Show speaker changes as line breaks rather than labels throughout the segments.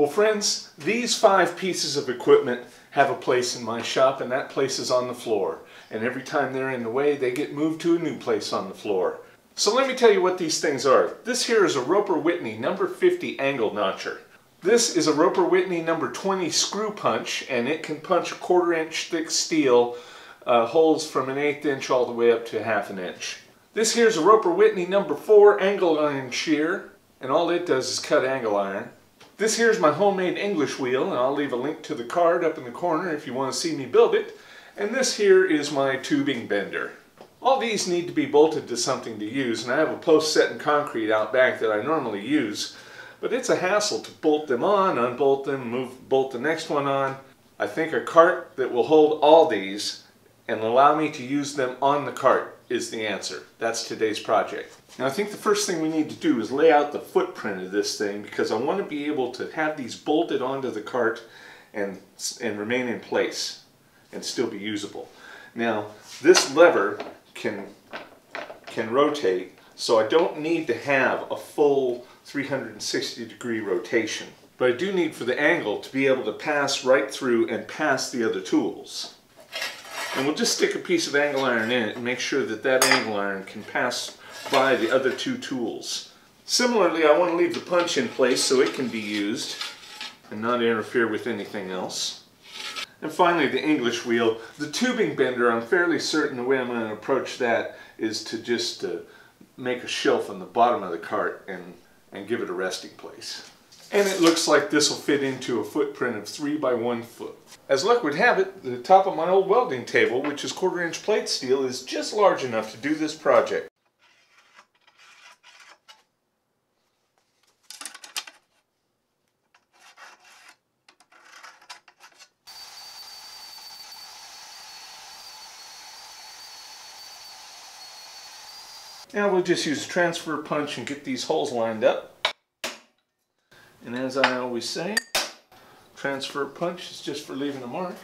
Well friends, these 5 pieces of equipment have a place in my shop, and that place is on the floor. And every time they're in the way, they get moved to a new place on the floor. So let me tell you what these things are. This here is a Roper Whitney number 50 angle notcher. This is a Roper Whitney number 20 screw punch, and it can punch a 1/4 inch thick steel holes from an 1/8 inch all the way up to 1/2 inch. This here is a Roper Whitney number 4 angle iron shear, and all it does is cut angle iron. This here is my homemade English wheel, and I'll leave a link to the card up in the corner if you want to see me build it. And this here is my tubing bender. All these need to be bolted to something to use, and I have a post set in concrete out back that I normally use, but it's a hassle to bolt them on, unbolt them, bolt the next one on. I think a cart that will hold all these and allow me to use them on the cart is the answer. That's today's project. Now I think the first thing we need to do is lay out the footprint of this thing, because I want to be able to have these bolted onto the cart and remain in place and still be usable. Now this lever can rotate, so I don't need to have a full 360-degree rotation, but I do need for the angle to be able to pass right through and past the other tools. And we'll just stick a piece of angle iron in it and make sure that that angle iron can pass by the other 2 tools. Similarly, I want to leave the punch in place so it can be used and not interfere with anything else. And finally, the English wheel. The tubing bender, I'm fairly certain the way I'm going to approach that is to just make a shelf on the bottom of the cart and give it a resting place. And it looks like this will fit into a footprint of 3 by 1 foot. As luck would have it, the top of my old welding table, which is 1/4 inch plate steel, is just large enough to do this project. Now we'll just use a transfer punch and get these holes lined up. And as I always say, transfer punch is just for leaving a mark.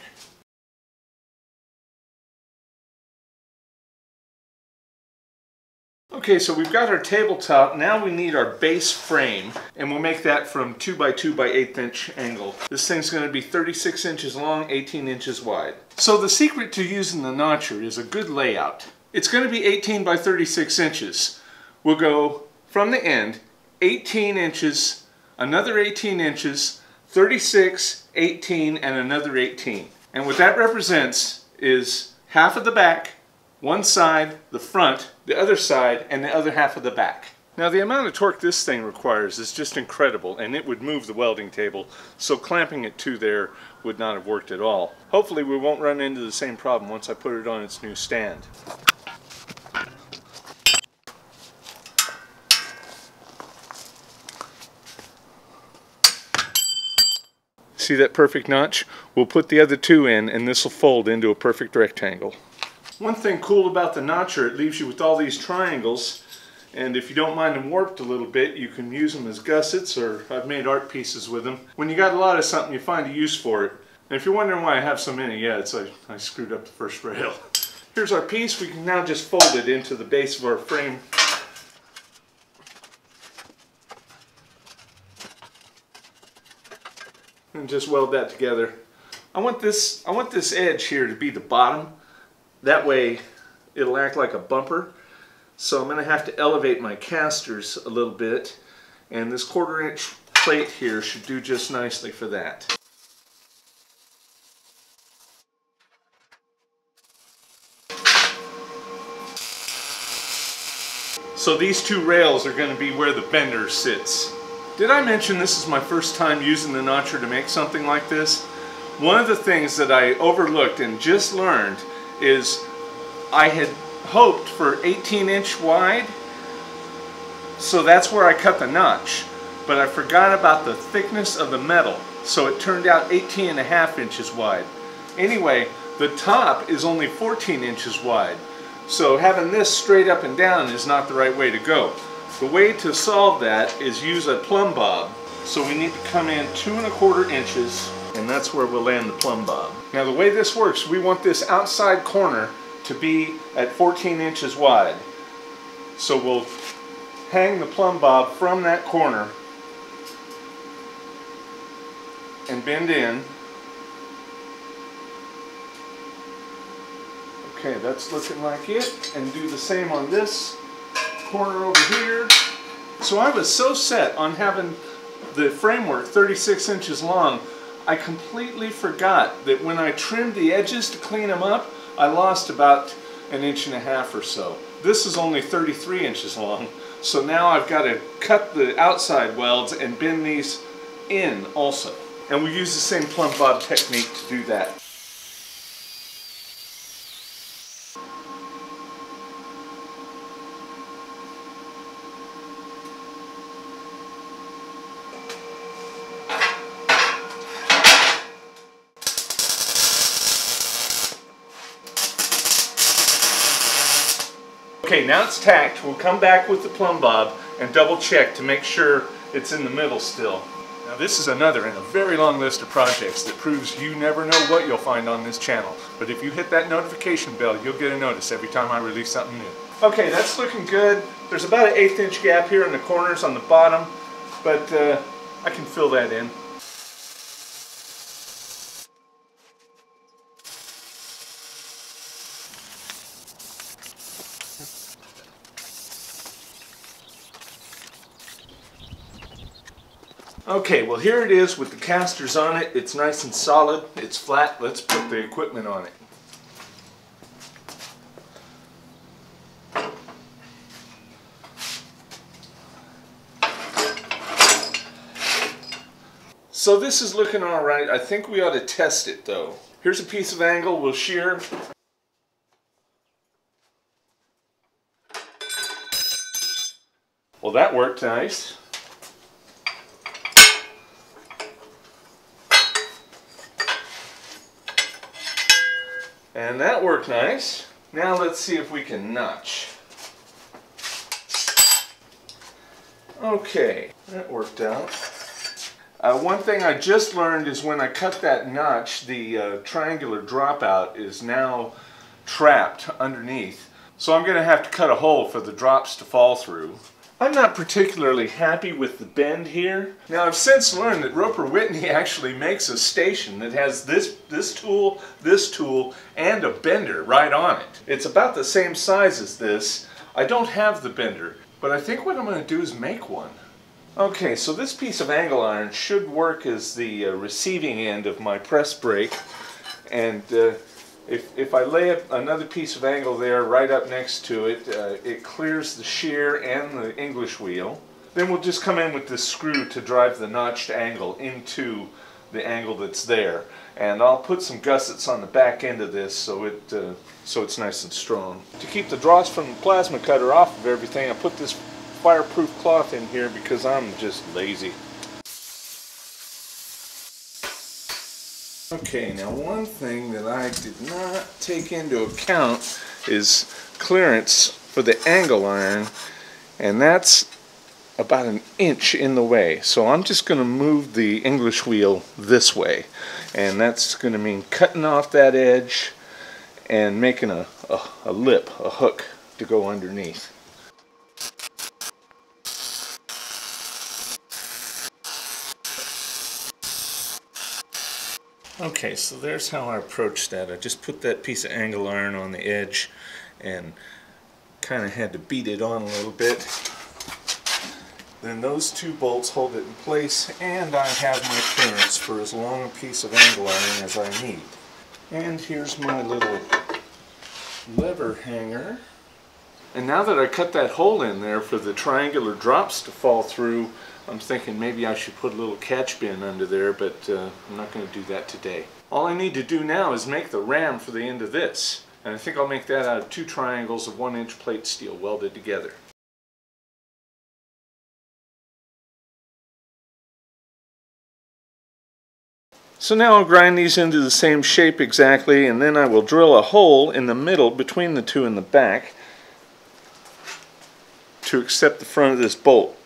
Okay, so we've got our tabletop. Now we need our base frame, and we'll make that from 2 by 2 by 1/8 inch angle. This thing's going to be 36 inches long, 18 inches wide. So the secret to using the notcher is a good layout. It's going to be 18 by 36 inches. We'll go from the end 18 inches, another 18 inches, 36, 18, and another 18. And what that represents is half of the back, one side, the front, the other side, and the other half of the back. Now the amount of torque this thing requires is just incredible, and it would move the welding table, so clamping it to there would not have worked at all. Hopefully we won't run into the same problem once I put it on its new stand. See that perfect notch? We'll put the other 2 in, and this will fold into a perfect rectangle. One thing cool about the notcher, it leaves you with all these triangles, and if you don't mind them warped a little bit, you can use them as gussets, or I've made art pieces with them. When you got a lot of something, you find a use for it. And if you're wondering why I have so many, yeah, it's I screwed up the first rail. Here's our piece. We can now just fold it into the base of our frame. And just weld that together. I want this edge here to be the bottom. That way it'll act like a bumper. So I'm going to have to elevate my casters a little bit, and this 1/4 inch plate here should do just nicely for that. So these 2 rails are going to be where the bender sits. Did I mention this is my first time using the notcher to make something like this? One of the things that I overlooked and just learned is I had hoped for 18-inch wide, so that's where I cut the notch, but I forgot about the thickness of the metal, so it turned out 18.5 inches wide. Anyway, the top is only 14 inches wide, so having this straight up and down is not the right way to go. The way to solve that is use a plumb bob. So we need to come in 2 1/4 inches, and that's where we'll land the plumb bob. Now the way this works, we want this outside corner to be at 14 inches wide. So we'll hang the plumb bob from that corner and bend in. Okay, that's looking like it. And do the same on this corner over here. So I was so set on having the framework 36 inches long, I completely forgot that when I trimmed the edges to clean them up, I lost about 1.5 inches or so. This is only 33 inches long, so now I've got to cut the outside welds and bend these in also. And we use the same plumb bob technique to do that. Okay, now it's tacked. We'll come back with the plumb bob and double check to make sure it's in the middle still. Now this is another in a very long list of projects that proves you never know what you'll find on this channel. But if you hit that notification bell, you'll get a notice every time I release something new. Okay, that's looking good. There's about an 1/8 inch gap here in the corners on the bottom, but I can fill that in. Okay, well here it is with the casters on it. It's nice and solid. It's flat. Let's put the equipment on it. So this is looking all right. I think we ought to test it though. Here's a piece of angle we'll shear. Well, that worked nice. And that worked nice. Now let's see if we can notch. Okay, that worked out. One thing I just learned is when I cut that notch, the triangular dropout is now trapped underneath. So I'm going to have to cut a hole for the drops to fall through. I'm not particularly happy with the bend here. Now I've since learned that Roper Whitney actually makes a station that has this tool, and a bender right on it. It's about the same size as this. I don't have the bender, but I think what I'm going to do is make one. Okay, so this piece of angle iron should work as the receiving end of my press brake, and if I lay another piece of angle there right up next to it, it clears the shear and the English wheel. Then we'll just come in with this screw to drive the notched angle into the angle that's there. And I'll put some gussets on the back end of this so it's nice and strong. To keep the dross from the plasma cutter off of everything, I put this fireproof cloth in here because I'm just lazy. Okay, now one thing that I did not take into account is clearance for the angle iron, and that's about 1 inch in the way. So I'm just going to move the English wheel this way, and that's going to mean cutting off that edge and making a lip, a hook to go underneath. Okay, so there's how I approached that. I just put that piece of angle iron on the edge and kind of had to beat it on a little bit. Then those two bolts hold it in place, and I have my clearance for as long a piece of angle iron as I need. And here's my little lever hanger. And now that I cut that hole in there for the triangular drops to fall through, I'm thinking maybe I should put a little catch bin under there, but I'm not going to do that today. All I need to do now is make the ram for the end of this. And I think I'll make that out of 2 triangles of 1-inch plate steel welded together. So now I'll grind these into the same shape exactly, and then I will drill a hole in the middle between the 2 in the back to accept the front of this bolt.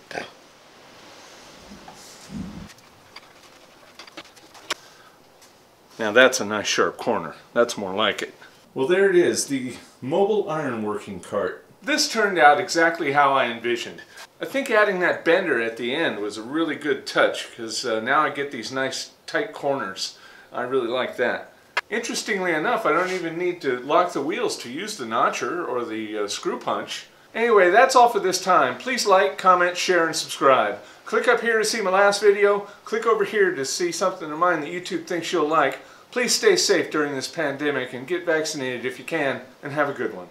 Now that's a nice sharp corner. That's more like it. Well, there it is, the mobile ironworking cart. This turned out exactly how I envisioned. I think adding that bender at the end was a really good touch, because now I get these nice tight corners. I really like that. Interestingly enough, I don't even need to lock the wheels to use the notcher or the screw punch. Anyway, that's all for this time. Please like, comment, share, and subscribe. Click up here to see my last video. Click over here to see something of mine that YouTube thinks you'll like. Please stay safe during this pandemic and get vaccinated if you can, and have a good one.